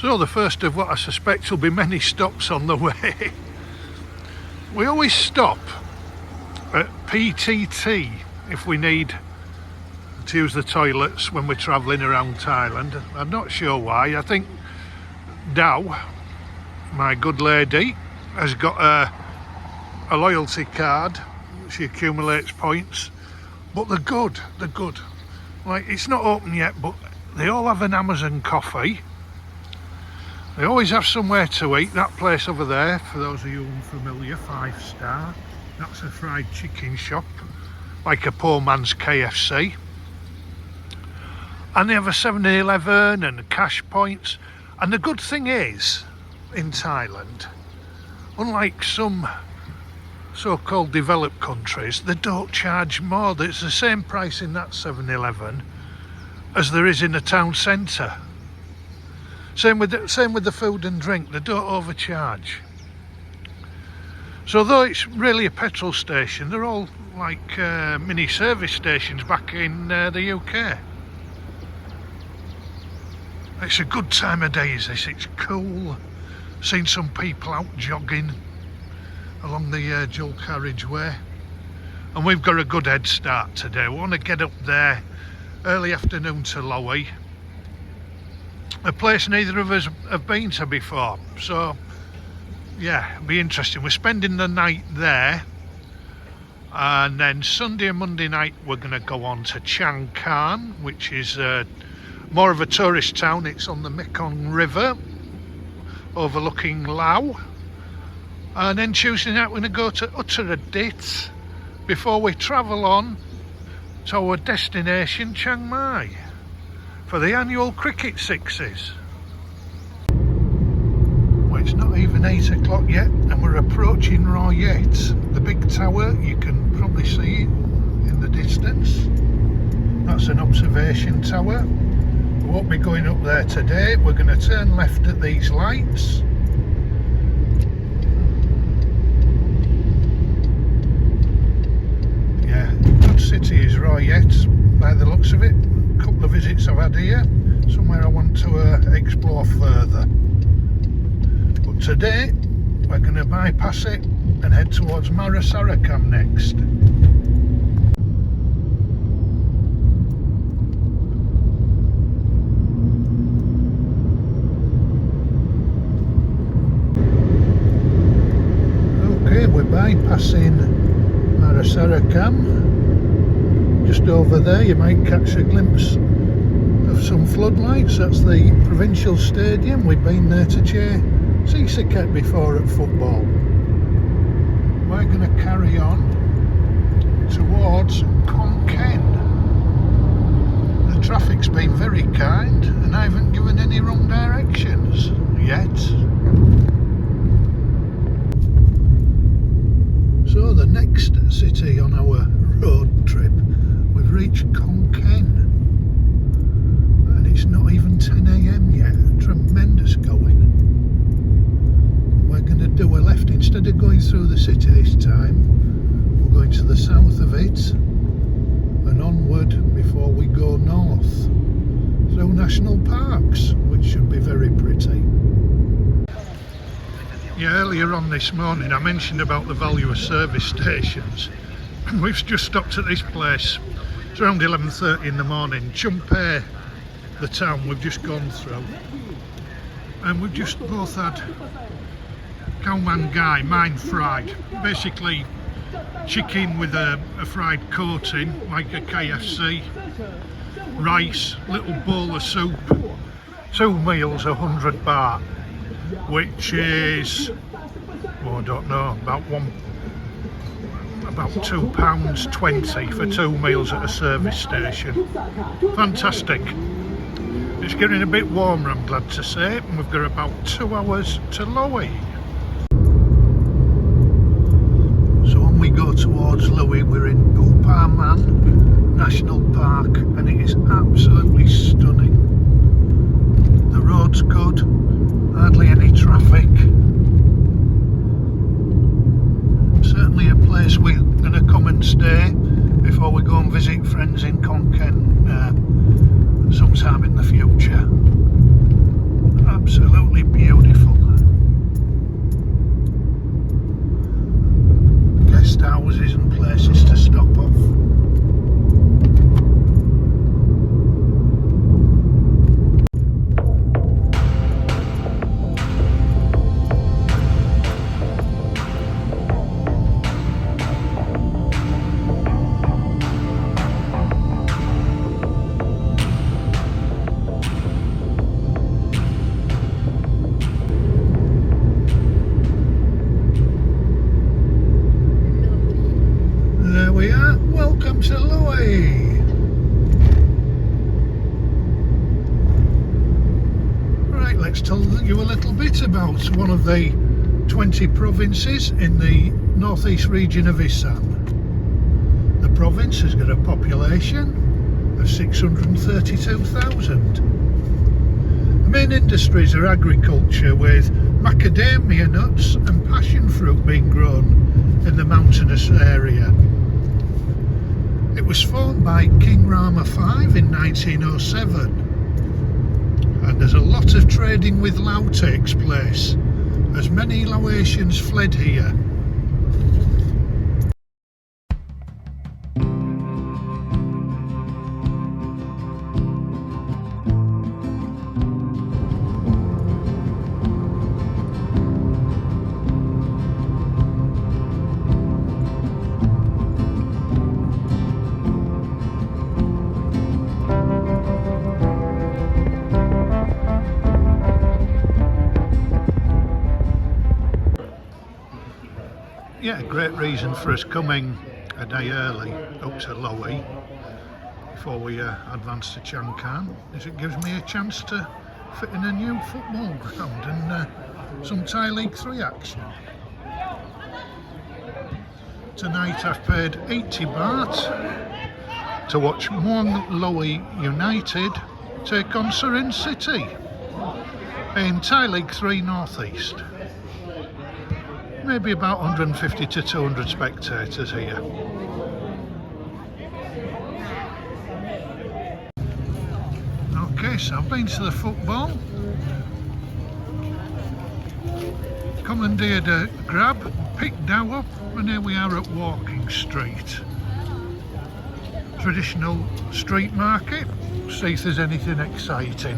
So the first of what I suspect will be many stops on the way. We always stop at PTT if we need to use the toilets when we're travelling around Thailand. I'm not sure why. I think Dow, my good lady, has got a loyalty card. She accumulates points, but they're good. Like, it's not open yet, but they all have an Amazon coffee. They always have somewhere to eat. That place over there, for those of you unfamiliar, 5-star, that's a fried chicken shop, like a poor man's KFC. And they have a 7-Eleven and cash points. And the good thing is, in Thailand, unlike some so-called developed countries, they don't charge more. It's the same price in that 7-Eleven as there is in the town centre. Same with the food and drink, they don't overcharge. So though it's really a petrol station, they're all like mini service stations back in the UK. It's a good time of day, is this? It's cool. Seen some people out jogging along the dual carriageway. And we've got a good head start today. We want to get up there early afternoon to Loei, a place neither of us have been to before. So yeah, it'll be interesting. We're spending the night there, and then Sunday and Monday night we're going to go on to Chiang Khan, which is more of a tourist town. It's on the Mekong River overlooking Laos. And then Tuesday night we're going to go to Uttaradit before we travel on to our destination, Chiang Mai, for the annual cricket sixes. Well, it's not even 8 o'clock yet and we're approaching Loei, the big tower. You can probably see it in the distance. That's an observation tower. We won't be going up there today. We're going to turn left at these lights. Yeah, good city is Loei, by the looks of it. A couple of visits I've had here, somewhere I want to explore further. But today we're going to bypass it and head towards Marasarakam next. Okay, we're bypassing Marasarakam. Just over there you might catch a glimpse of some floodlights. That's the provincial stadium. We've been there to cheer Sisaket before at football. We're going to carry on towards Chiang Khan. The traffic's been very kind and I haven't given any wrong directions yet. So the next city on our road trip, we've reached Chiang Khan and it's not even 10 AM yet. Tremendous going. We're going to do a left. Instead of going through the city this time, we're going to the south of it and onward before we go north through national parks, which should be very pretty. Yeah, earlier on this morning I mentioned about the value of service stations. We've just stopped at this place. It's around 11:30 in the morning. Chiang Mai, the town we've just gone through, and we've just both had khao man gai, mine fried, basically chicken with a fried coating like a KFC, rice, little bowl of soup, 2 meals, 100 baht, which is, oh, I don't know, about £2.20 for 2 meals at a service station. Fantastic. It's getting a bit warmer, I'm glad to say, and we've got about 2 hours to Loei. So when we go towards Loei, we're in Uttaradit National Park and it is absolutely stunning. The road's good, hardly any traffic. Certainly a place we're going to come and stay before we go and visit friends in Chiang Khan sometime in the future. Absolutely Right, let's tell you a little bit about one of the 20 provinces in the northeast region of Isan. The province has got a population of 632,000. The main industries are agriculture, with macadamia nuts and passion fruit being grown in the mountainous area. It was formed by King Rama V in 1907, and there's a lot of trading with Lao takes place, as many Laotians fled here. Yeah, great reason for us coming a day early up to Loei before we advance to Chiang Khan is it gives me a chance to fit in a new football ground and some Thai League 3 action. Tonight I've paid 80 baht to watch Muang Loei United take on Surin City in Thai League 3 North East. Maybe about 150 to 200 spectators here. Okay, so I've been to the football, commandeered a grab, picked Dow up, and here we are at Walking Street. Traditional street market, see if there's anything exciting.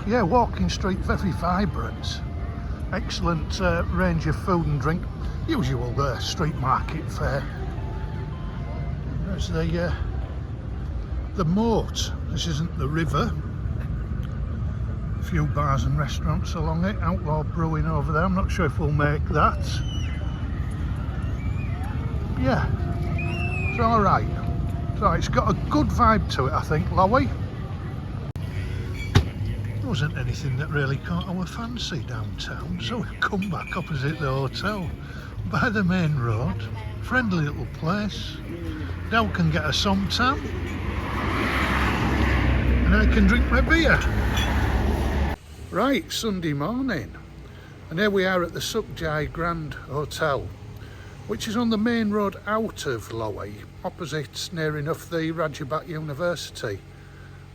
Yeah, Walking Street, very vibrant. Excellent range of food and drink. Usual street market fare. There's the moat. This isn't the river. A few bars and restaurants along it. Outlaw Brewing over there. I'm not sure if we'll make that. Yeah, it's all right. So it's got a good vibe to it, I think, Loei. Wasn't anything that really caught our fancy downtown, so we've come back opposite the hotel by the main road. Friendly little place. Now can get a somtam and I can drink my beer. Right, Sunday morning, and here we are at the Sukjai Grand Hotel, which is on the main road out of Loei, opposite near enough the Rajabat University.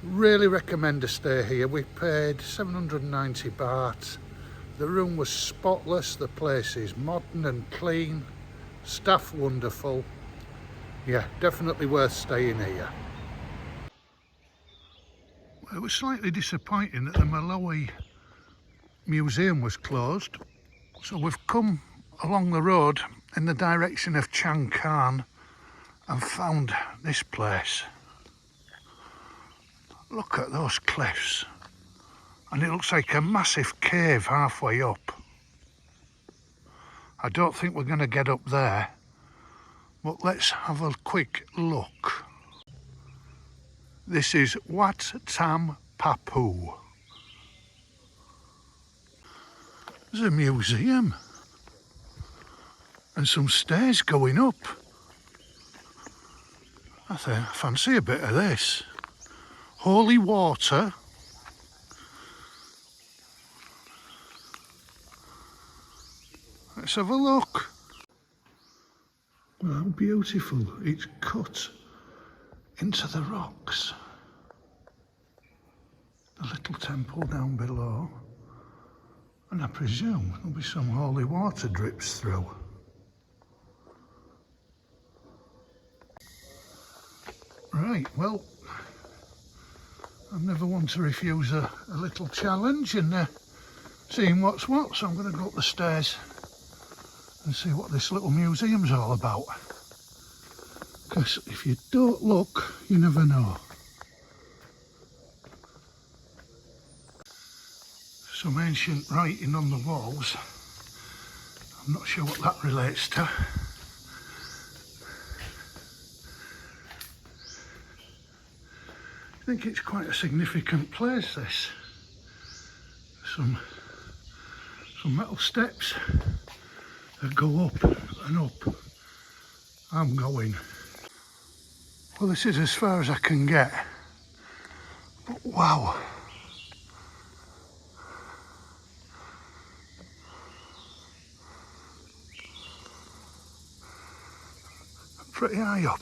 Really recommend a stay here. We paid 790 baht. The room was spotless. The place is modern and clean. Staff wonderful. Yeah, definitely worth staying here. It was slightly disappointing that the Loei Museum was closed. So we've come along the road in the direction of Chiang Khan and found this place. Look at those cliffs, and it looks like a massive cave halfway up. I don't think we're going to get up there, but let's have a quick look. This is Wat Tam Papu. There's a museum and some stairs going up. I fancy a bit of this. Holy water. Let's have a look. Well, how beautiful. It's cut into the rocks. The little temple down below. And I presume there'll be some holy water drips through. Right, well, I'm never one to refuse a little challenge and seeing what's what, so I'm going to go up the stairs and see what this little museum's all about. Because if you don't look, you never know. Some ancient writing on the walls. I'm not sure what that relates to. I think it's quite a significant place, this. Some metal steps that go up and up. I'm going. Well, this is as far as I can get. But wow. Pretty high up.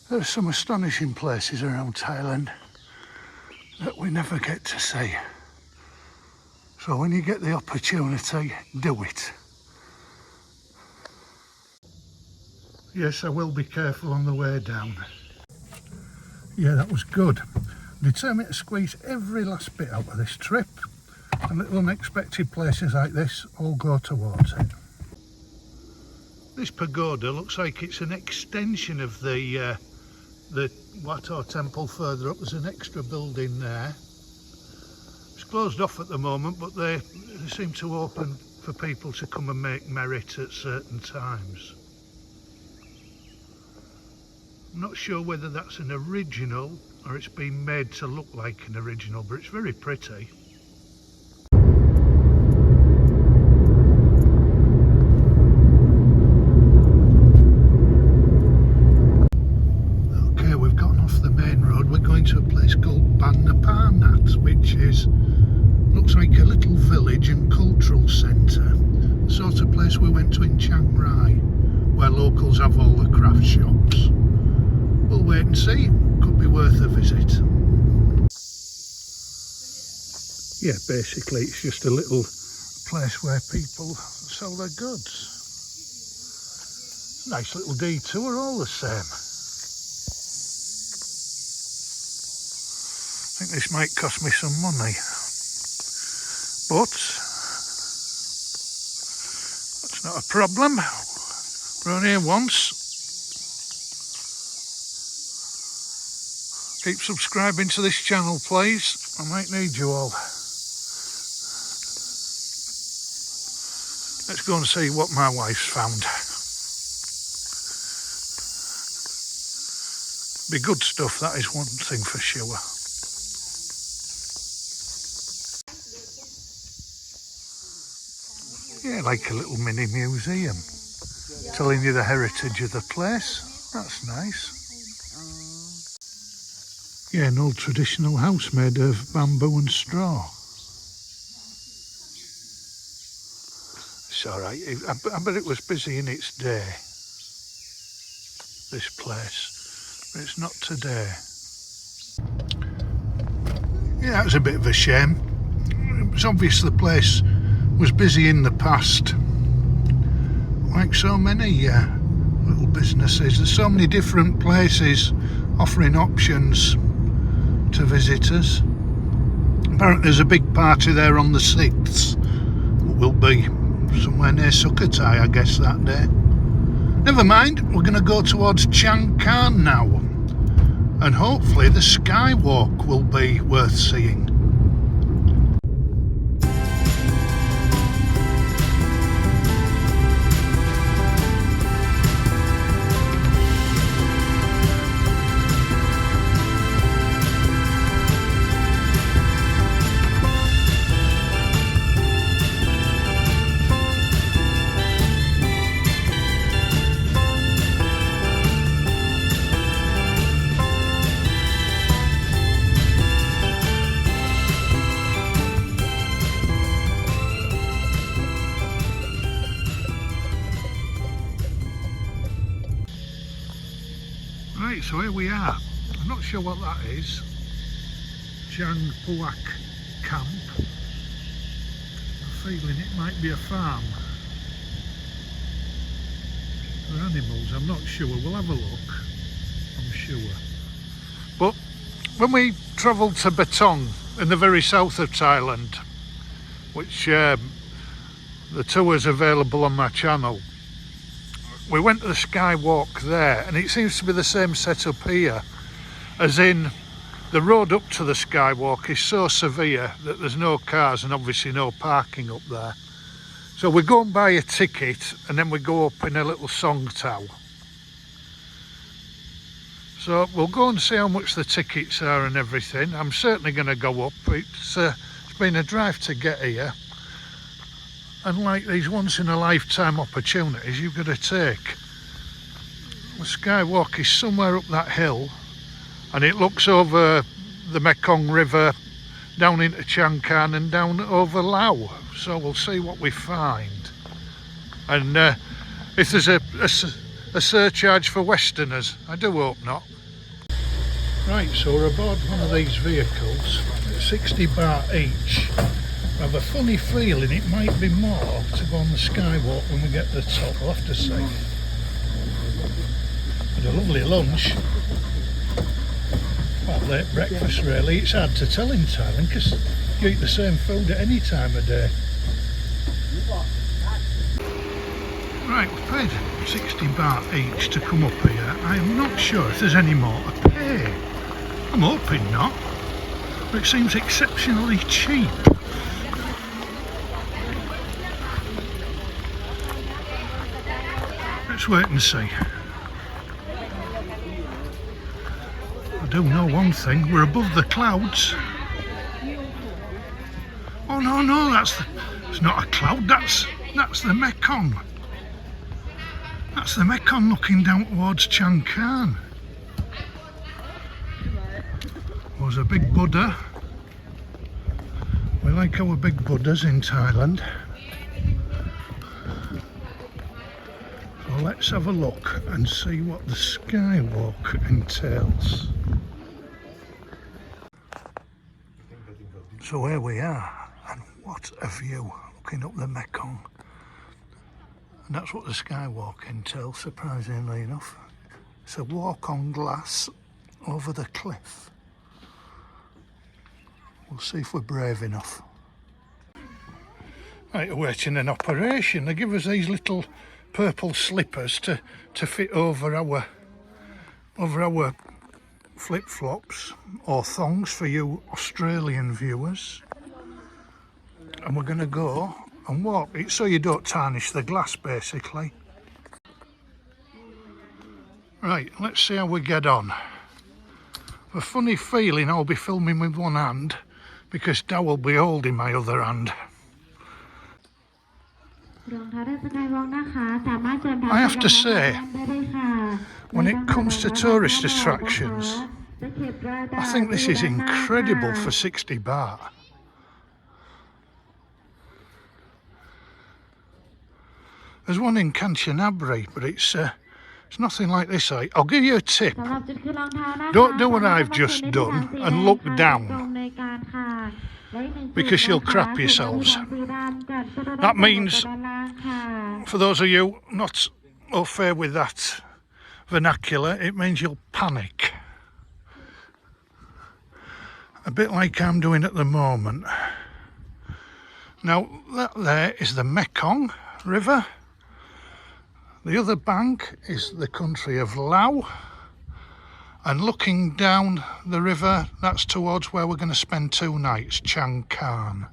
There are some astonishing places around Thailand that we never get to see. So when you get the opportunity, do it. Yes, I will be careful on the way down. Yeah, that was good. Determined to squeeze every last bit out of this trip, and little unexpected places like this all go towards it. This pagoda looks like it's an extension of the Wat O temple further up. There's an extra building there. It's closed off at the moment, but they seem to open for people to come and make merit at certain times. I'm not sure whether that's an original or it's been made to look like an original, but it's very pretty. Okay, we've gotten off the main road. We're going to a place called Bannaparnat, which looks like a little village and cultural centre. The sort of place we went to in Chiang Mai, where locals have all the craft shops. We'll wait and see. Could be worth a visit. Yeah, basically it's just a little place where people sell their goods. Nice little detour all the same. I think this might cost me some money, but that's not a problem. We're on here once. Keep subscribing to this channel, please. I might need you all. Let's go and see what my wife's found. Be good stuff, that is one thing for sure. Yeah, like a little mini museum, telling you the heritage of the place. That's nice. Yeah, an old traditional house made of bamboo and straw. It's alright. I bet it was busy in its day, this place, but it's not today. Yeah, that was a bit of a shame. It was obvious the place was busy in the past, like so many little businesses. There's so many different places offering options to visitors. Apparently there's a big party there on the 6th. We'll be somewhere near Sisaket, I guess, that day. Never mind, we're going to go towards Chiang Khan now, and hopefully the skywalk will be worth seeing. Right, so here we are. I'm not sure what that is. Chiang Mai camp. I'm feeling it might be a farm for animals. I'm not sure. We'll have a look, I'm sure. But when we travelled to Batong in the very south of Thailand, which the tour is available on my channel. We went to the skywalk there, and it seems to be the same setup here, as in the road up to the skywalk is so severe that there's no cars and obviously no parking up there. So we go and buy a ticket, and then we go up in a little song tower. So we'll go and see how much the tickets are and everything. I'm certainly going to go up. It's been a drive to get here. And like these once in a lifetime opportunities you've got to take. The skywalk is somewhere up that hill, and it looks over the Mekong River down into Chiang Khan and down over Loei. So we'll see what we find. And if there's a surcharge for Westerners, I do hope not. Right, so we're aboard one of these vehicles, 60 baht each. I have a funny feeling it might be more to go on the skywalk when we get to the top. I'll have to see. Had a lovely lunch. Well, late breakfast really. It's hard to tell in Thailand because you eat the same food at any time of day. Right, we've paid 60 baht each to come up here. I'm not sure if there's any more to pay. I'm hoping not, but it seems exceptionally cheap. Let's wait and see. I do know one thing, we're above the clouds. Oh no, it's not a cloud, that's the Mekong. That's the Mekong looking down towards Chiang Khan. There's a big Buddha. We like our big Buddhas in Thailand. So let's have a look and see what the skywalk entails. So here we are, and what a view, looking up the Mekong. And that's what the skywalk entails, surprisingly enough. It's a walk on glass over the cliff. We'll see if we're brave enough. Right, we're waiting an operation. They give us these little purple slippers to fit over our flip-flops, or thongs for you Australian viewers. And we're going to go and walk it so you don't tarnish the glass, basically. Right, let's see how we get on. A funny feeling I'll be filming with one hand because Dad will be holding my other hand. I have to say, when it comes to tourist attractions, I think this is incredible for 60 baht. There's one in Kanchanaburi, but it's nothing like this. I'll give you a tip. Don't do what I've just done and look down, because you'll crap yourselves. That means, for those of you not au fait with that vernacular, it means you'll panic. A bit like I'm doing at the moment. Now, that there is the Mekong River. The other bank is the country of Loei, and looking down the river, that's towards where we're going to spend 2 nights, Chiang Khan.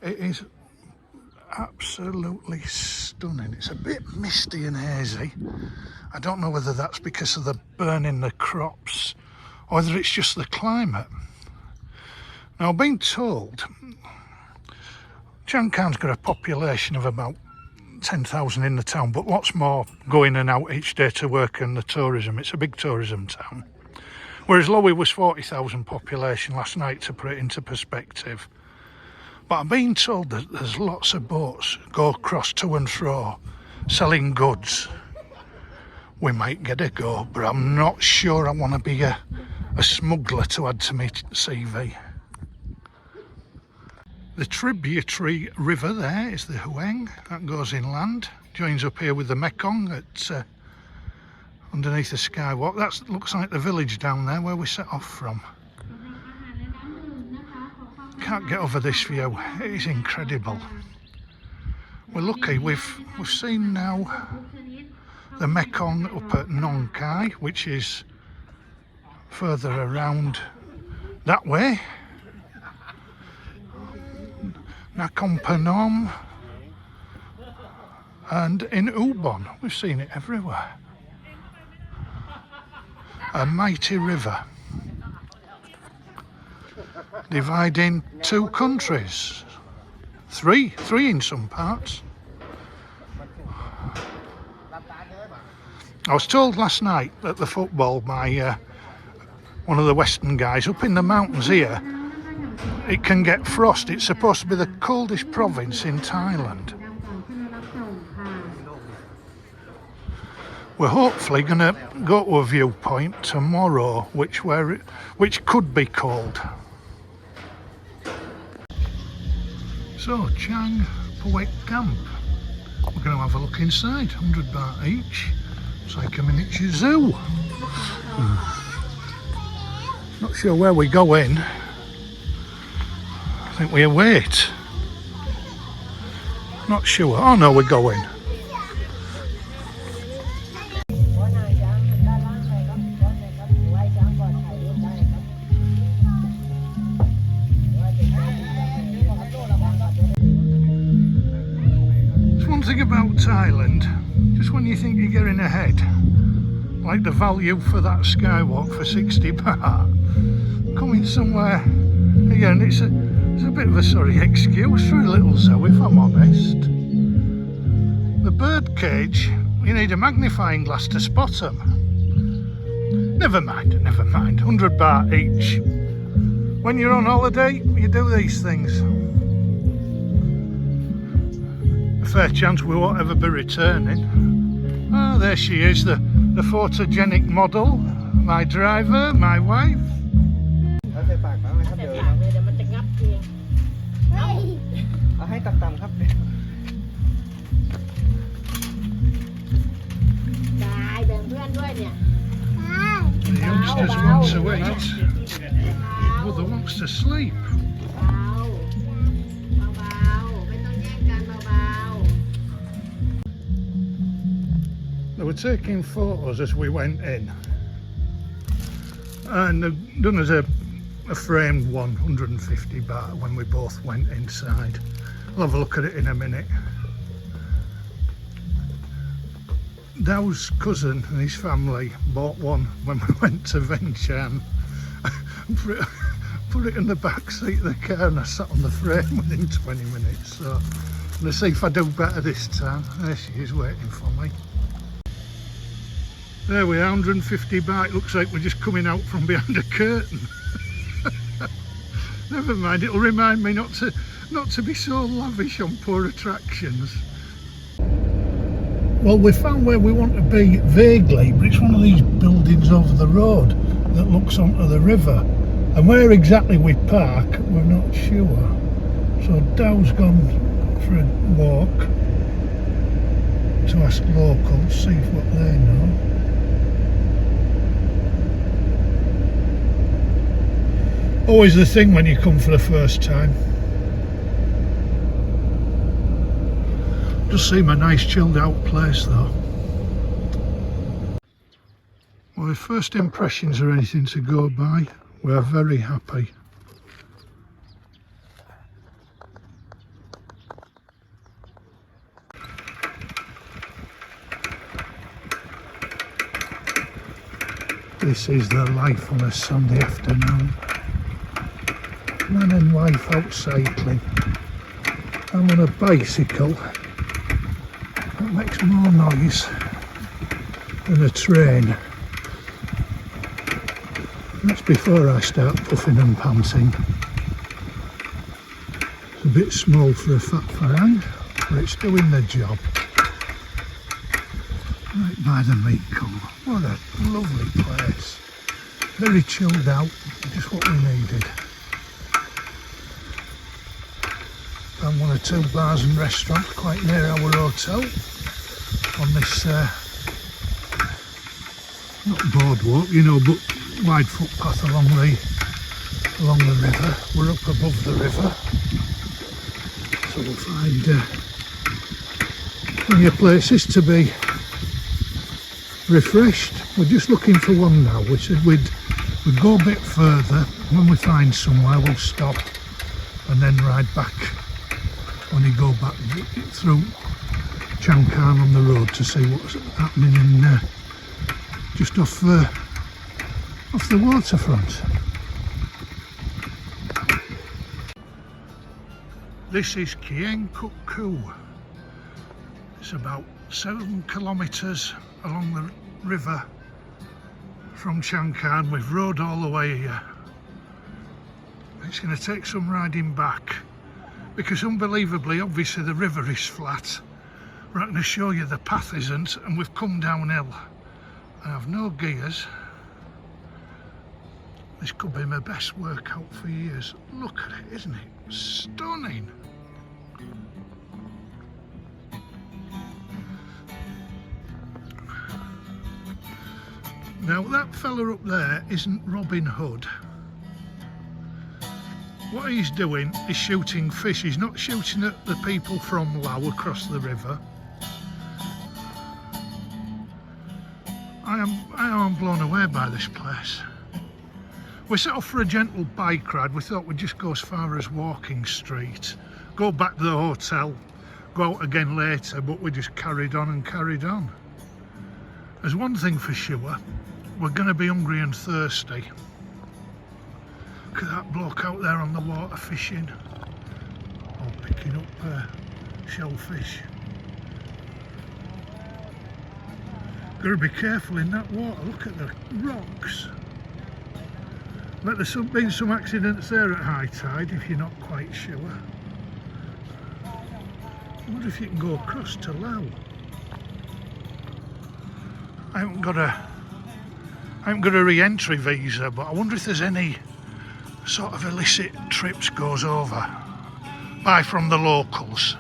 It is absolutely stunning. It's a bit misty and hazy. I don't know whether that's because of the burning the crops or whether it's just the climate. Now, I've been told Chiang Khan's got a population of about 10,000 in the town, but lots more go in and out each day to work in the tourism. It's a big tourism town. Whereas Loei was 40,000 population last night, to put it into perspective. But I'm being told that there's lots of boats go across to and fro selling goods. We might get a go, but I'm not sure I want to be a smuggler to add to my CV. The tributary river there is the Huang, that goes inland, joins up here with the Mekong at underneath the skywalk. That looks like the village down there where we set off from. can't get over this view. It is incredible. We're lucky. We've seen now the Mekong up at Nong Khai, which is further around that way. Nakhon Phanom, and in Ubon. We've seen it everywhere. A mighty river dividing two countries, three in some parts. I was told last night at the football by one of the Western guys, up in the mountains here, it can get frost. It's supposed to be the coldest province in Thailand. We're hopefully going to go to a viewpoint tomorrow, which could be cold. So, Chiang Mai Camp. We're going to have a look inside. 100 baht each. It's like a miniature zoo. Not sure where we go in. I think we wait. Not sure. Oh no, we go in. There's one thing about Thailand, just when you think you're getting ahead, like the value for that skywalk for 60 baht, coming somewhere here, and it's a bit of a sorry excuse for a little zoo, if I'm honest. The bird cage, you need a magnifying glass to spot them. Never mind, 100 baht each. When you're on holiday, you do these things. A fair chance we won't ever be returning. Ah, there she is, the photogenic model, my driver, my wife. The youngsters want to eat, mother wants to sleep. They were taking photos as we went in, and they've done us a framed one, 150 baht, when we both went inside. I'll have a look at it in a minute. Dao's cousin and his family bought one when we went to Vientiane. Put it in the back seat of the car, and I sat on the frame within 20 minutes. So let's see if I do better this time. There she is waiting for me. There we are, 150 baht. Looks like we're just coming out from behind a curtain. Never mind, it'll remind me not to be so lavish on poor attractions. Well, we found where we want to be vaguely, but it's one of these buildings over the road that looks onto the river. And where exactly we park, we're not sure. So Dao's gone for a walk to ask locals, see what they know. Always the thing when you come for the first time. Does seem a nice chilled out place though. Well, if first impressions are anything to go by, we are very happy. This is the life on a Sunday afternoon. Man and wife out cycling. I'm on a bicycle. It makes more noise than a train. That's before I start puffing and panting. It's a bit small for a fat farang, but it's doing the job. Right by the Mekong. What a lovely place. Very chilled out, just what we needed. Found one or two bars and restaurants quite near our hotel on this, not boardwalk, you know, but wide footpath along along the river. We're up above the river, so we'll find plenty of places to be refreshed. We're just looking for one now. We said we'd go a bit further. When we find somewhere, we'll stop and then ride back. When we go back through Chiang Khan on the road to see what's happening in just off the waterfront. This is Chiang Khan. It's about 7 kilometres along the river from Chiang Khan. We've rode all the way here. It's going to take some riding back because unbelievably, obviously the river is flat. We're not going to show you the path isn't, and we've come downhill. I have no gears. This could be my best workout for years. Look at it, isn't it? Stunning. Now that fella up there isn't Robin Hood. What he's doing is shooting fish. He's not shooting at the people from Laos across the river. I am blown away by this place. We set off for a gentle bike ride. We thought we'd just go as far as Walking Street, go back to the hotel, go out again later, but we just carried on and carried on. There's one thing for sure, we're going to be hungry and thirsty. Look at that bloke out there on the water fishing, or picking up shellfish. Got to be careful in that water. Look at the rocks. Bet there's been some accidents there at high tide if you're not quite sure. I wonder if you can go across to Laos. I haven't got a re-entry visa, but I wonder if there's any sort of illicit trips goes over. Buy from the locals.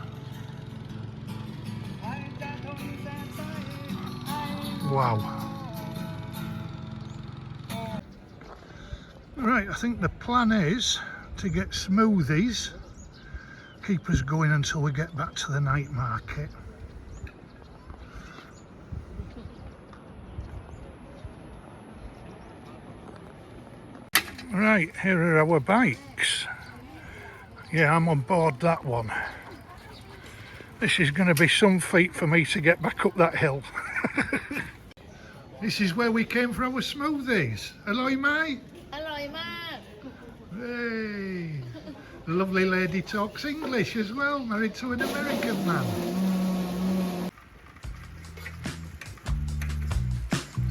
Wow. Right, I think the plan is to get smoothies, keep us going until we get back to the night market. Right, here are our bikes. Yeah, I'm on board that one. This is going to be some feat for me to get back up that hill. This is where we came for our smoothies. Hello, Mai. Hello, Mark. Hey, the lovely lady talks English as well, married to an American man.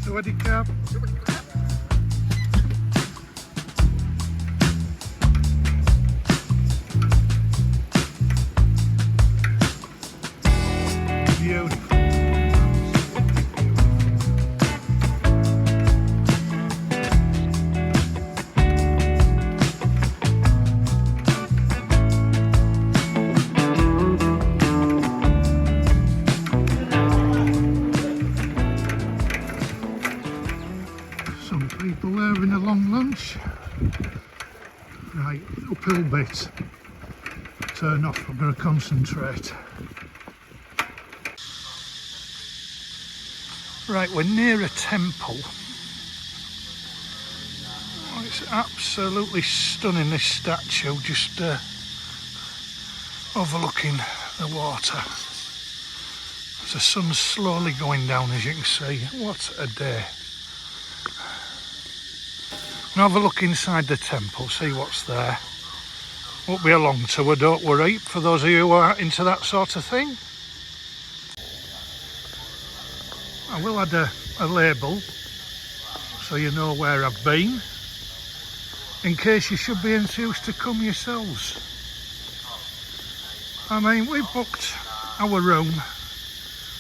Sawadee krap. Beautiful. Some people there having a long lunch. Right, uphill bit. Turn off, I'm going to concentrate. Right, we're near a temple. Oh, it's absolutely stunning, this statue, just overlooking the water. The sun's slowly going down, as you can see. What a day. Now have a look inside the temple, see what's there. Won't be a long tour, don't worry, for those of you who are into that sort of thing. I will add a label so you know where I've been, in case you should be enthused to come yourselves. I mean, we booked our room,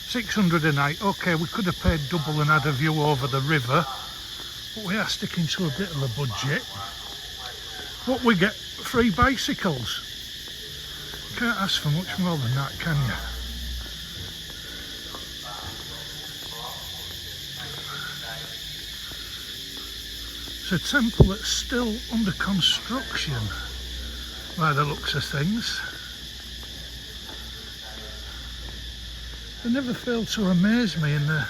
600 a night. Okay, we could have paid double and had a view over the river, but we are sticking to a bit of a budget. What we get, free bicycles. Can't ask for much more than that, can you? It's a temple that's still under construction by the looks of things. They never fail to amaze me in the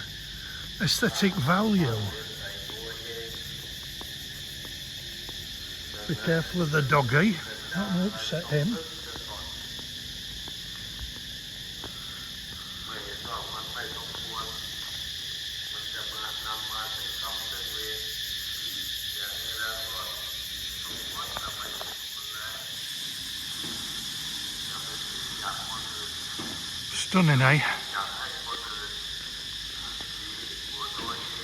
aesthetic value. Be careful of the doggy, that won't upset him. Stunning, eh?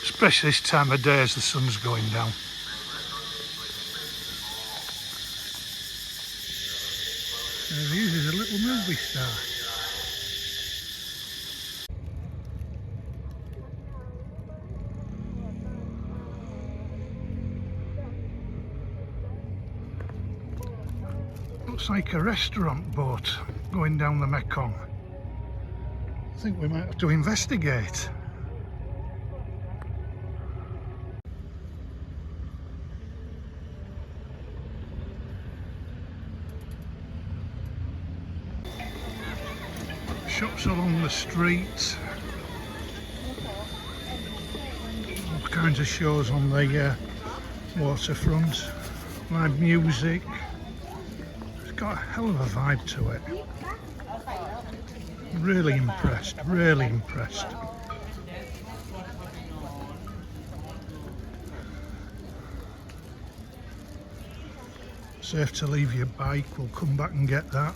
Especially this time of day as the sun's going down. There he is a little movie star. Looks like a restaurant boat going down the Mekong. I think we might have to investigate. Shops along the street. All kinds of shows on the waterfront. Live music. It's got a hell of a vibe to it. Really impressed, really impressed. Safe to leave your bike, we'll come back and get that.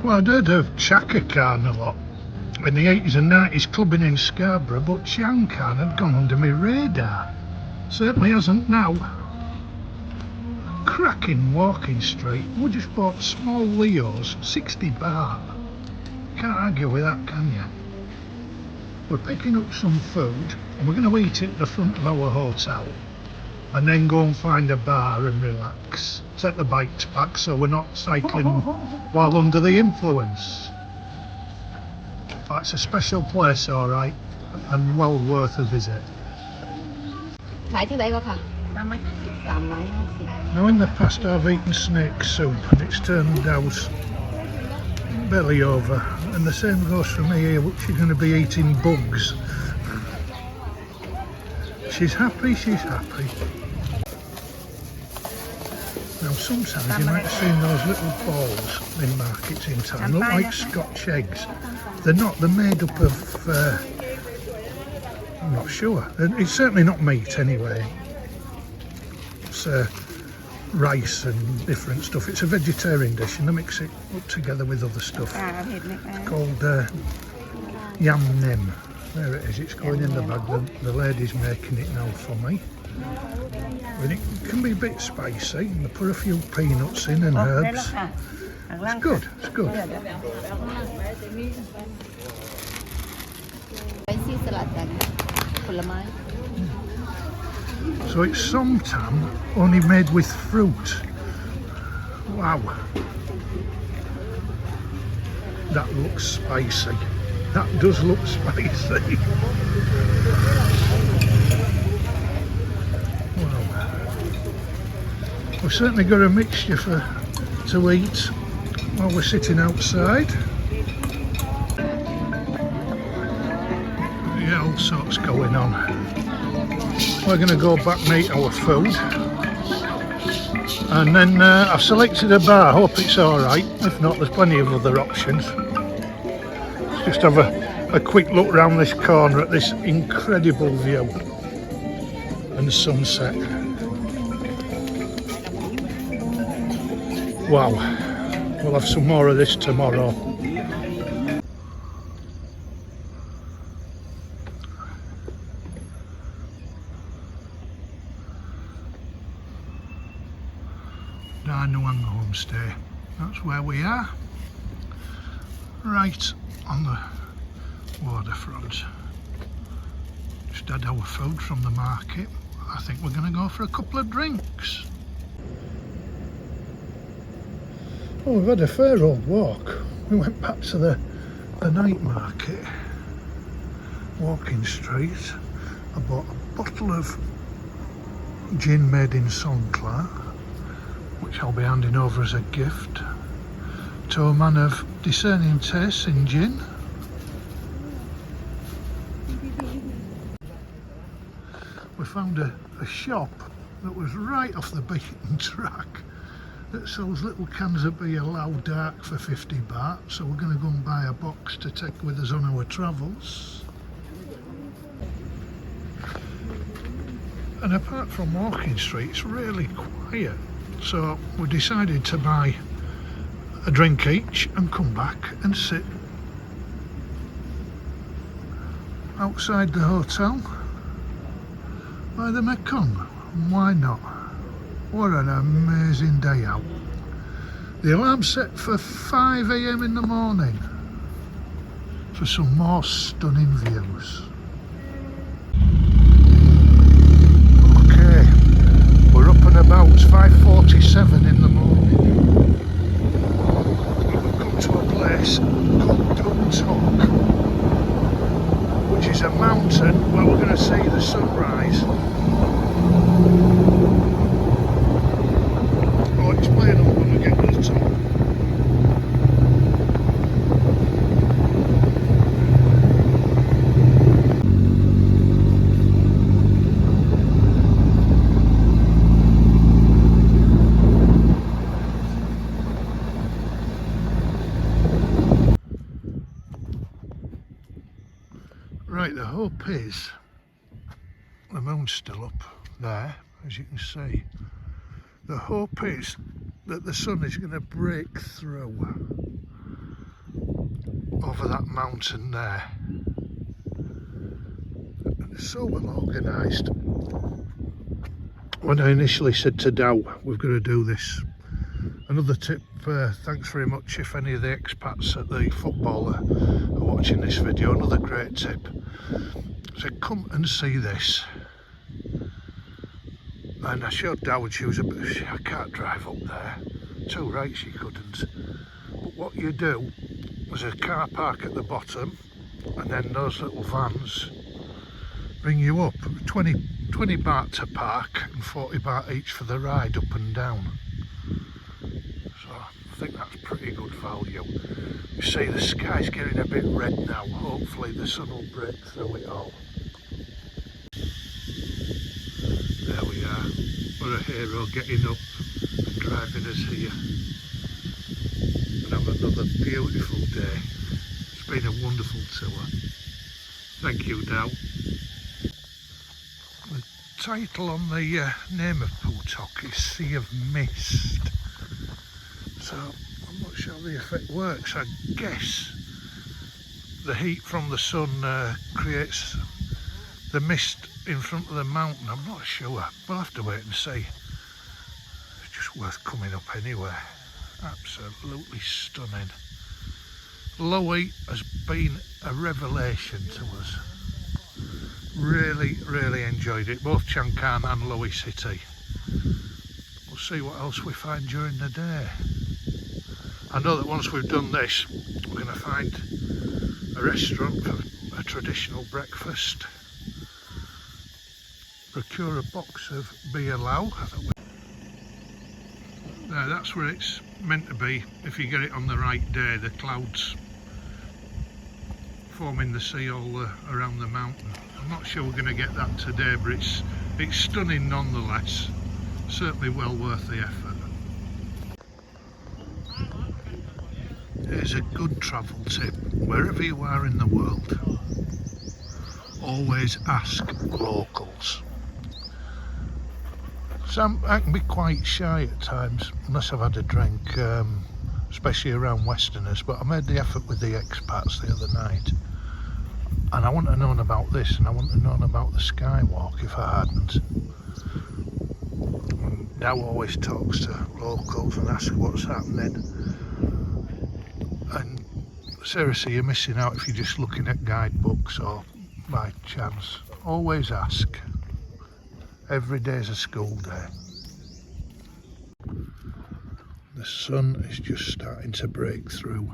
Well, I'd heard of Chiang Khan a lot in the 80s and 90s clubbing in Scarborough, but Chiang Khan had gone under my radar. Certainly hasn't now. Cracking walking street. We just bought small Leo's, 60 baht. Can't argue with that, can you? We're picking up some food and we're going to eat it at the front of our hotel and then go and find a bar and relax. Set the bikes back so we're not cycling while under the influence. But it's a special place, alright, and well worth a visit. Now in the past I've eaten snake soup and it's turned out belly over, and the same goes for me here, which you're going to be eating bugs. She's happy, she's happy. Now sometimes you might have seen those little balls in markets in town, look like Scotch eggs. They're not, they're made up of, I'm not sure, it's certainly not meat anyway. It's rice and different stuff. It's a vegetarian dish and they mix it up together with other stuff. It's called yam nem. There it is, it's going in the bag. The lady's making it now for me. And it can be a bit spicy, and they put a few peanuts in and herbs. It's good, it's good. So it's somtam, only made with fruit. Wow. That looks spicy. That does look spicy. We've certainly got a mixture to eat while we're sitting outside. Yeah, all sorts going on. We're going to go back and eat our food. And then I've selected a bar, hope it's alright. If not, there's plenty of other options. Let's just have a quick look round this corner at this incredible view and sunset. Wow, we'll have some more of this tomorrow. Da Nuang Homestay, that's where we are, right on the waterfront. had our food from the market. I think we're going to go for a couple of drinks. Oh, we've had a fair old walk. We went back to the night market, walking street. I bought a bottle of gin made in Songkla, which I'll be handing over as a gift to a man of discerning tastes in gin. We found a shop that was right off the beaten track that sells little cans of beer Loei dark for 50 baht, so we're going to go and buy a box to take with us on our travels. And apart from walking street, it's really quiet, so we decided to buy a drink each and come back and sit outside the hotel by the Mekong. Why not? What an amazing day out. The alarm set for 5 AM in the morning for some more stunning views. Okay, we're up and about. It's 5:47 in the morning. We've come to a place called Uttaradit, which is a mountain where we're going to see the sunrise. I'll explain all when we get to the top. Right, the hope is the moon's still up there, as you can see. The hope is that the sun is going to break through over that mountain there. It's so well organised. When I initially said to Dow, we've got to do this. Another tip, thanks very much if any of the expats at the football are watching this video, another great tip. So come and see this. And I showed Dow and she was a bit, I can't drive up there. Too right she couldn't. But what you do, there's a car park at the bottom and then those little vans bring you up. 20 baht to park and 40 baht each for the ride up and down. So I think that's pretty good value. You see the sky's getting a bit red now. Hopefully the sun will break through it all. There we are. What a hero getting up and driving us here. And have another beautiful day. It's been a wonderful tour. Thank you, Dow. The title on the name of Phutok is Sea of Mist. So I'm not sure the effect works. I guess the heat from the sun creates the mist in front of the mountain. I'm not sure. We'll have to wait and see. It's just worth coming up anyway. Absolutely stunning. Loei has been a revelation to us. Really enjoyed it. Both Chiang Khan and Loei City. We'll see what else we find during the day. I know that once we've done this, we're going to find a restaurant for a traditional breakfast. Procure a box of beer Loei. There, that's where it's meant to be. If you get it on the right day, the clouds forming the sea all around the mountain. I'm not sure we're going to get that today, but it's stunning nonetheless. Certainly well worth the effort. Here's a good travel tip. Wherever you are in the world, always ask locals. I can be quite shy at times, unless I've had a drink, especially around Westerners, but I made the effort with the expats the other night. And I wouldn't have known about this, and I wouldn't have known about the skywalk if I hadn't. And Dow always talks to locals and asks what's happening. And seriously, you're missing out if you're just looking at guidebooks or by chance. always ask. Every day's a school day. The sun is just starting to break through.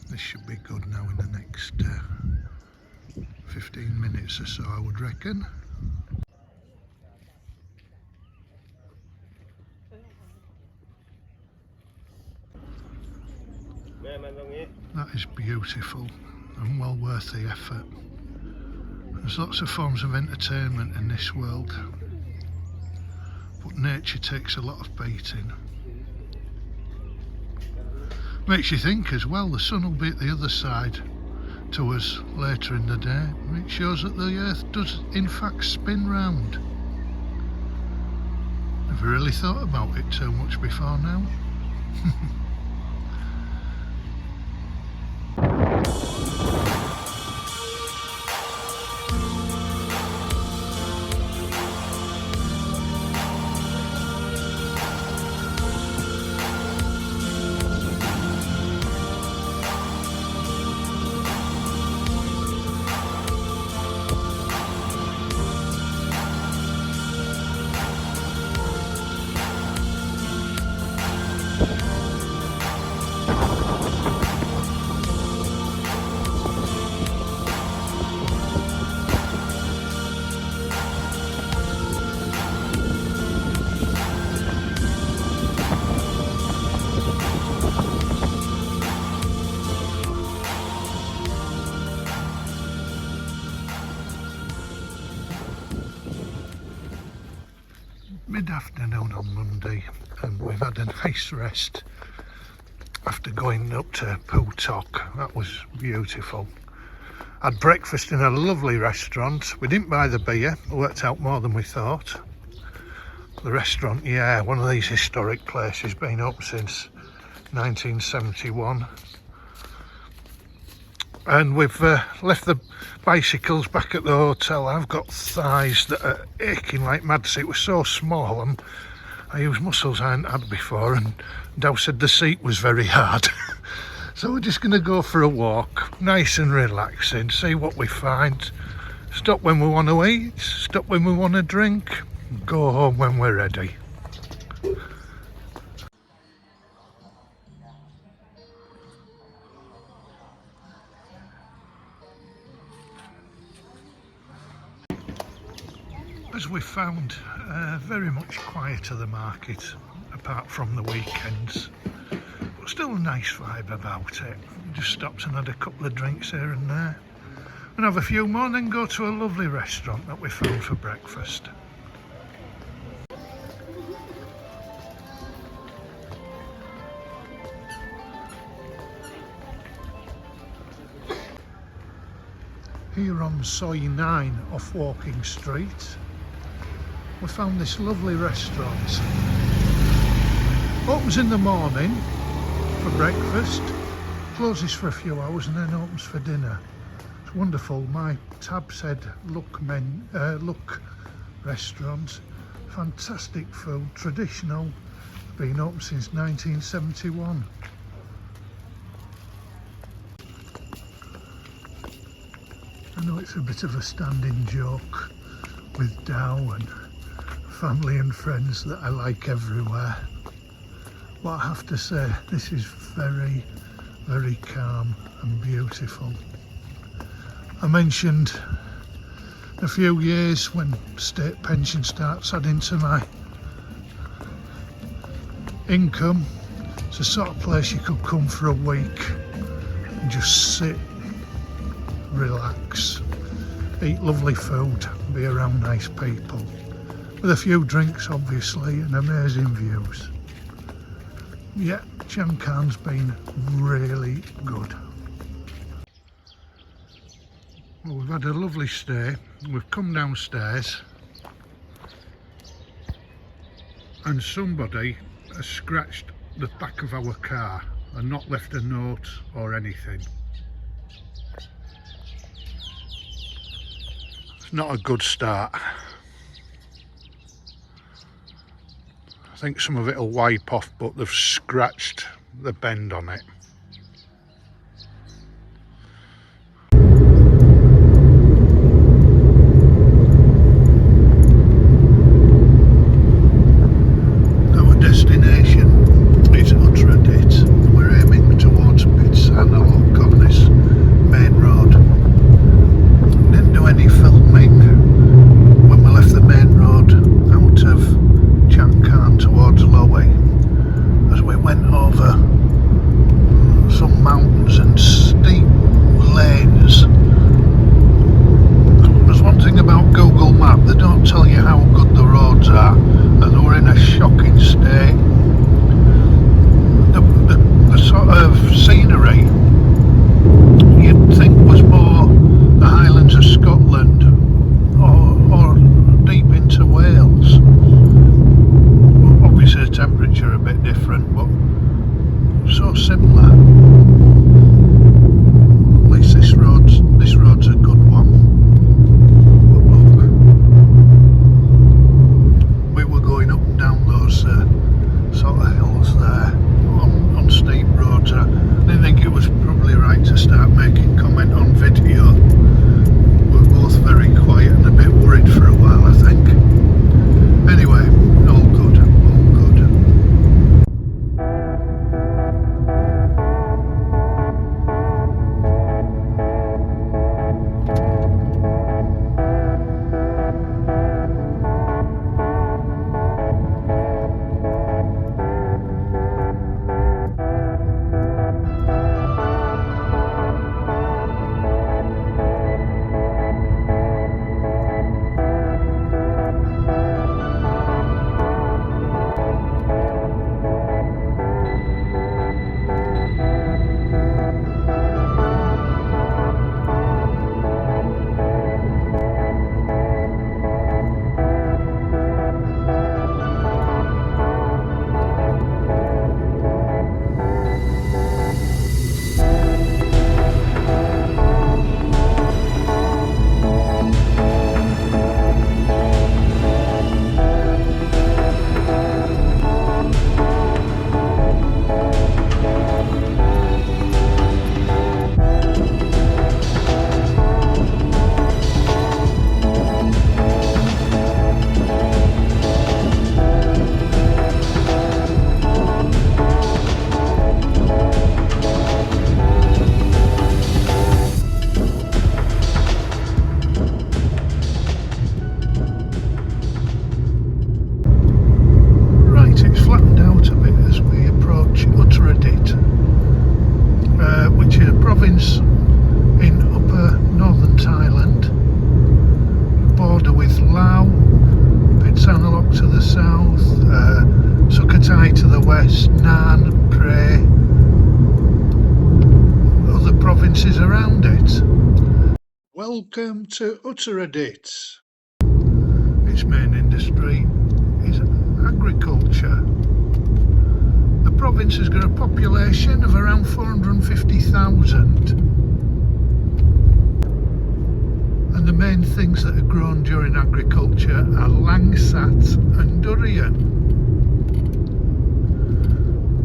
This should be good now in the next 15 minutes or so, I would reckon. That is beautiful and well worth the effort. There's lots of forms of entertainment in this world, but nature takes a lot of beating. Makes you think as well, the sun will be at the other side to us later in the day. It shows that the earth does in fact spin round. Have you really thought about it too much before now? Mid-afternoon on Monday, and we've had a nice rest after going up to Phutok. That was beautiful. Had breakfast in a lovely restaurant. We didn't buy the beer, it worked out more than we thought. The restaurant, yeah, one of these historic places, been up since 1971. And we've left the bicycles back at the hotel. I've got thighs that are aching like mad. It was so small and I use muscles I hadn't had before, and Dow said the seat was very hard. So we're just going to go for a walk, nice and relaxing, see what we find. Stop when we want to eat, stop when we want to drink, go home when we're ready. As we found, very much quieter the market, apart from the weekends, but still a nice vibe about it. Just stopped and had a couple of drinks here and there, and have a few more, and then go to a lovely restaurant that we found for breakfast. Here on Soi 9 off Walking Street, we found this lovely restaurant. Opens in the morning for breakfast, closes for a few hours, and then opens for dinner. It's wonderful. My tab said Look Restaurant. Fantastic food, traditional, been open since 1971. I know it's a bit of a standing joke with Dow and family and friends that I like everywhere, but I have to say this is very, very calm and beautiful. I mentioned a few years when state pension starts adding to my income. It's the sort of place you could come for a week and just sit, relax, eat lovely food, be around nice people, with a few drinks obviously, and amazing views. Yeah, Chiang Khan's been really good. Well, we've had a lovely stay. We've come downstairs and somebody has scratched the back of our car and not left a note or anything. It's not a good start. I think some of it will wipe off, but they've scratched the bend on it. roads are, and they were in a shocking state. The sort of scenery you'd think was more the Highlands of Scotland or deep into Wales. Obviously the temperature a bit different, but so similar. At least this road's a good one. But look, we were going up and down those sort of hills there on steep roads. I didn't think it was probably right to start making comment on video. We were both very quiet and a bit worried for a while, I think. Anyway, all good, all good. It's flattened out a bit as we approach Uttaradit, which is a province in upper northern Thailand, border with Laos, Pitsanalok to the south, Sisaket to the west, Nan, Pre, other provinces around it. Welcome to Uttaradit. Its main industry is agriculture. The province has got a population of around 450,000, and the main things that are grown during agriculture are langsat and durian.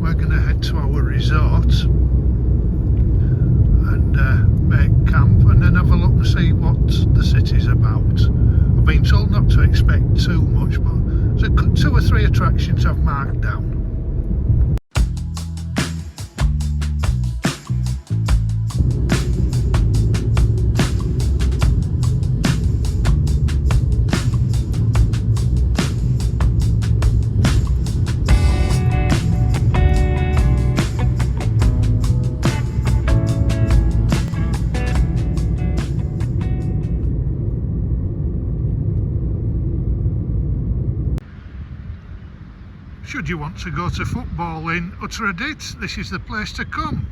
We're going to head to our resort and make camp and then have a look and see what the city's about. I've been told not to expect too much, but there's 2 or 3 attractions I've marked down. Should you want to go to football in Uttaradit, this is the place to come.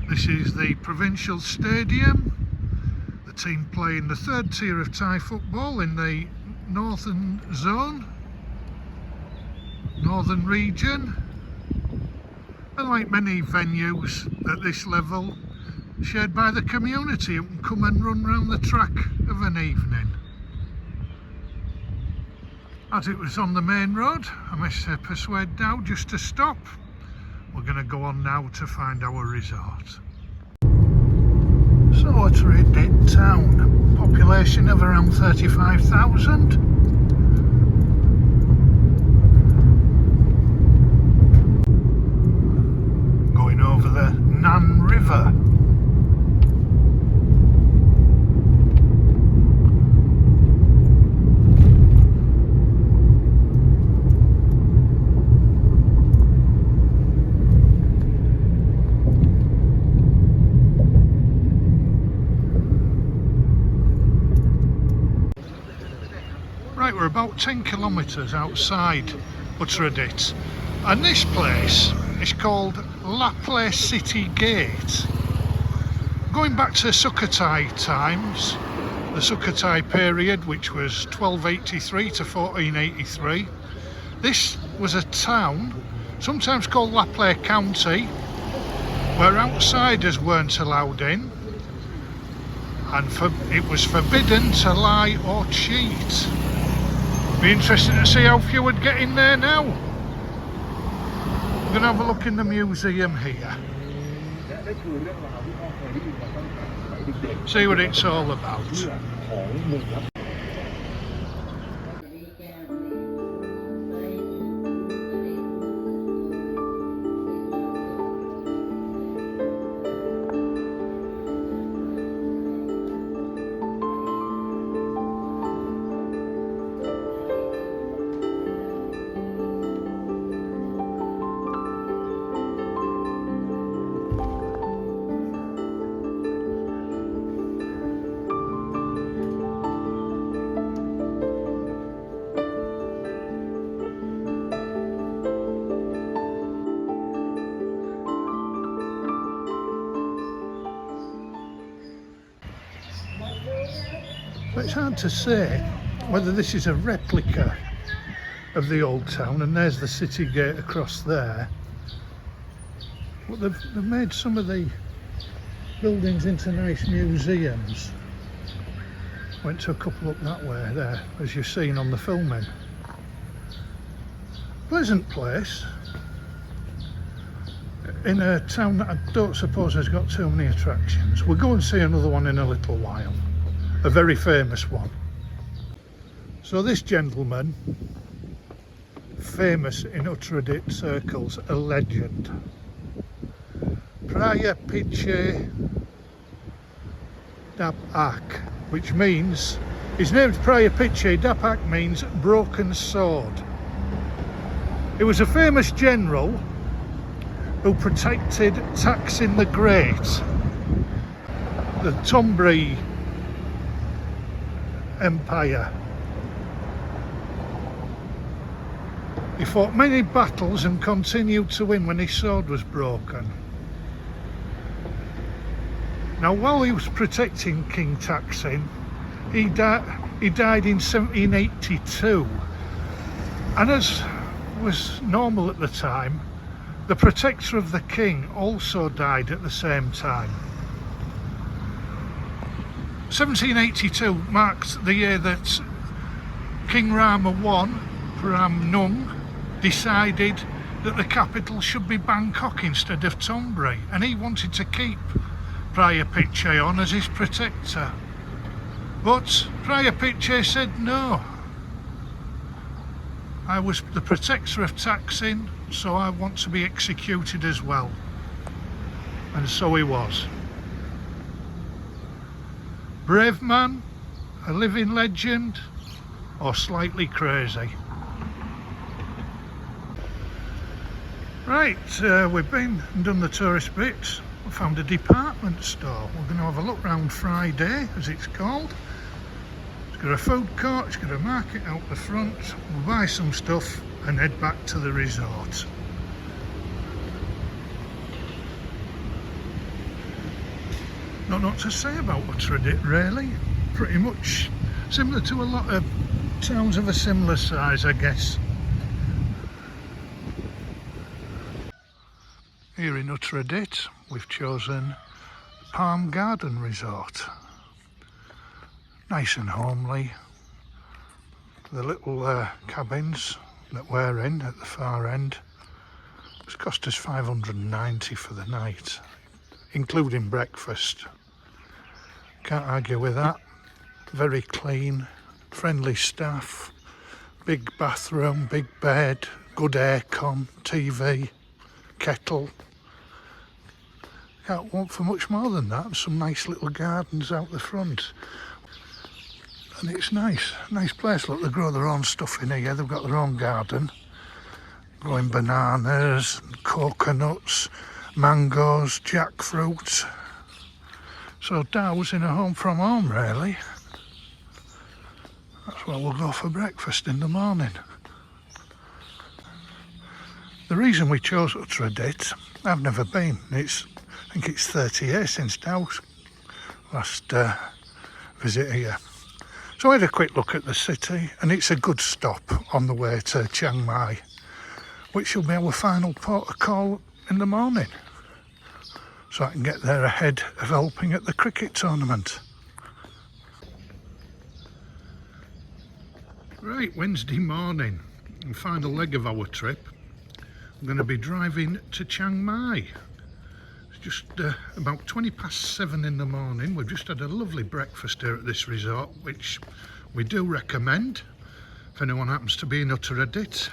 This is the provincial stadium. The team play in the 3rd tier of Thai football in the northern zone, northern region. And like many venues at this level, shared by the community, you can come and run round the track of an evening. As it was on the main road, I must persuade Dow just to stop. We're going to go on now to find our resort. So Uttaradit town, population of around 35,000. Going over the Nan River. Right, we're about 10 kilometres outside Uttaradit, and this place is called Loei City Gate. Going back to Sukhothai times, the Sukhothai period, which was 1283 to 1483, this was a town, sometimes called Loei County, where outsiders weren't allowed in, and it was forbidden to lie or cheat. Be interesting to see how few would get in there now. We're going to have a look in the museum here. See what it's all about. But it's hard to say whether this is a replica of the old town, and there's the city gate across there. But they've made some of the buildings into nice museums. Went to a couple up that way there, as you've seen on the filming. Pleasant place in a town that I don't suppose has got too many attractions. We'll go and see another one in a little while. A very famous one. So this gentleman, famous in Uttaradit circles, a legend. Praya Piche Dapak, which means, his name's Praya Piche, Dapak means broken sword. He was a famous general who protected Taksin the Great, the Thonburi Empire. He fought many battles and continued to win when his sword was broken. Now, while he was protecting King Taksin, he died in 1782, and as was normal at the time, the protector of the king also died at the same time. 1782 marked the year that King Rama I, Pram Nung, decided that the capital should be Bangkok instead of Thonburi, and he wanted to keep Praya Piche on as his protector. But Praya Piche said no. I was the protector of Taksin, so I want to be executed as well. And so he was. Brave man, a living legend, or slightly crazy. Right, we've been and done the tourist bits. We found a department store. We're going to have a look round Friday, as it's called. It's got a food court, it's got a market out the front. We'll buy some stuff and head back to the resort. Not much to say about Uttaradit really. Pretty much similar to a lot of towns of a similar size, I guess. Here in Uttaradit, we've chosen Palm Garden Resort. Nice and homely. The little cabins that we're in at the far end, it's cost us $590 for the night, including breakfast. Can't argue with that. Very clean, friendly staff, big bathroom, big bed, good aircon, TV, kettle. Can't want for much more than that. Some nice little gardens out the front. And it's nice place. Look, they grow their own stuff in here. They've got their own garden, growing bananas, coconuts, mangoes, jackfruit. So Dow's in a home from home really. That's where we'll go for breakfast in the morning. The reason we chose Uttaradit, I've never been. I think it's 30 years since Dow's last visit here. So I had a quick look at the city, and it's a good stop on the way to Chiang Mai, which will be our final port of call in the morning, so I can get there ahead of helping at the cricket tournament. Right, Wednesday morning, the final leg of our trip. I'm going to be driving to Chiang Mai. It's just about 7:20 in the morning. We've just had a lovely breakfast here at this resort, which we do recommend if anyone happens to be in Uttaradit.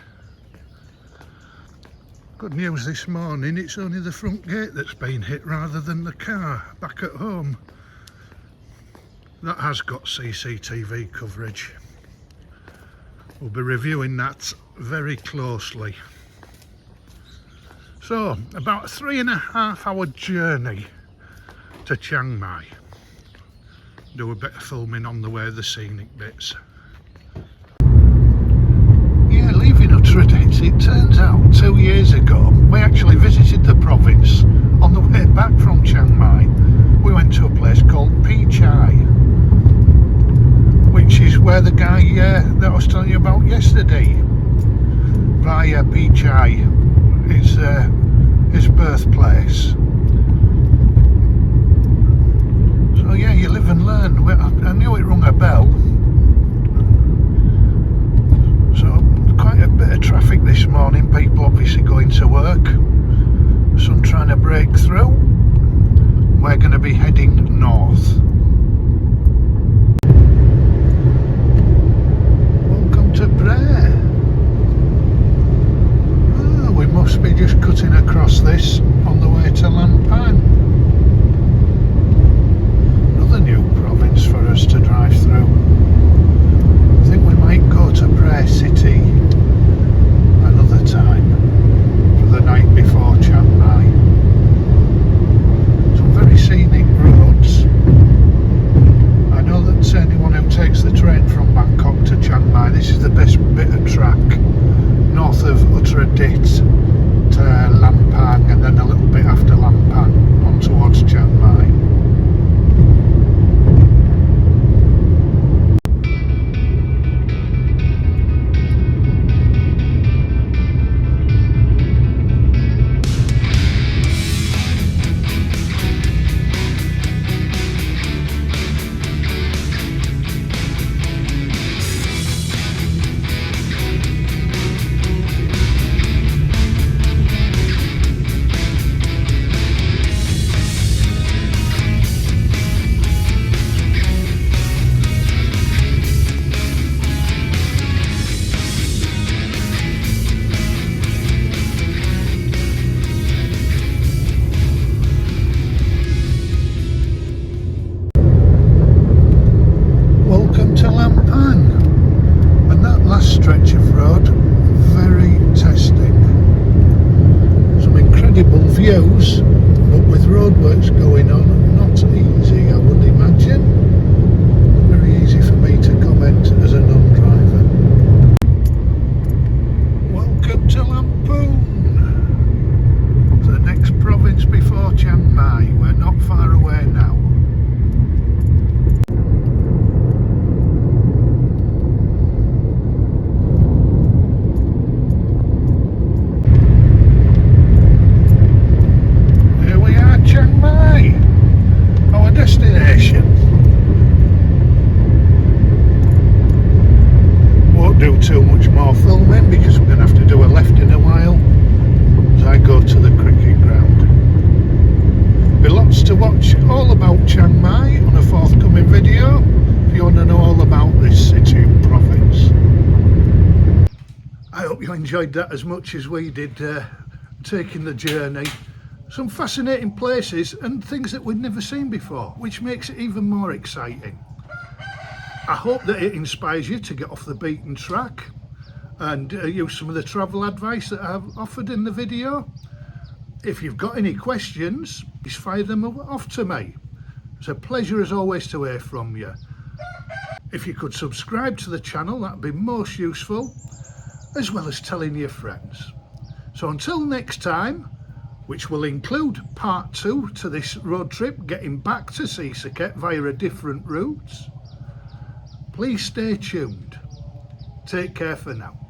Good news this morning, it's only the front gate that's been hit rather than the car back at home. That has got CCTV coverage. We'll be reviewing that very closely. So, about a 3.5 hour journey to Chiang Mai. Do a bit of filming on the way, the scenic bits. Yeah, leaving Uttaradit, it turns out 2 years ago we actually visited the province on the way back from Chiang Mai. We went to a place called Chai, which is where the guy that I was telling you about yesterday, via Chai, is his birthplace. So yeah, you live and learn. I knew it rung a bell. So quite a bit of traffic this morning, people obviously going to work, some trying to break through. We're going to be heading north. We must be just cutting across this on the way to Lampang. Another new province for us to drive through. I think we might go to Prayer City another time for the night before Chiang Mai. Some very scenic roads. I know that anyone who takes the train from Bangkok to Chiang Mai, this is the best bit of track north of Uttaradit to Lampang, and then a little bit after Lampang on towards Chiang Mai. Stretch of road, very testing. Some incredible views, but with roadworks going on, not easy, I would imagine. Very easy for me to comment as a non-driver. Welcome to Lamphun, the next province before Chiang Mai. We're not far away now. Destination. Won't do too much more filming because we're going to have to do a left in a while as I go to the cricket ground. Be lots to watch all about Chiang Mai on a forthcoming video if you want to know all about this city and province. I hope you enjoyed that as much as we did taking the journey. Some fascinating places and things that we'd never seen before, which makes it even more exciting. I hope that it inspires you to get off the beaten track and use some of the travel advice that I've offered in the video. If you've got any questions, just fire them off to me. It's a pleasure as always to hear from you. If you could subscribe to the channel, that'd be most useful, as well as telling your friends. So until next time, which will include part 2 to this road trip, getting back to Sisaket via a different route, please stay tuned. Take care for now.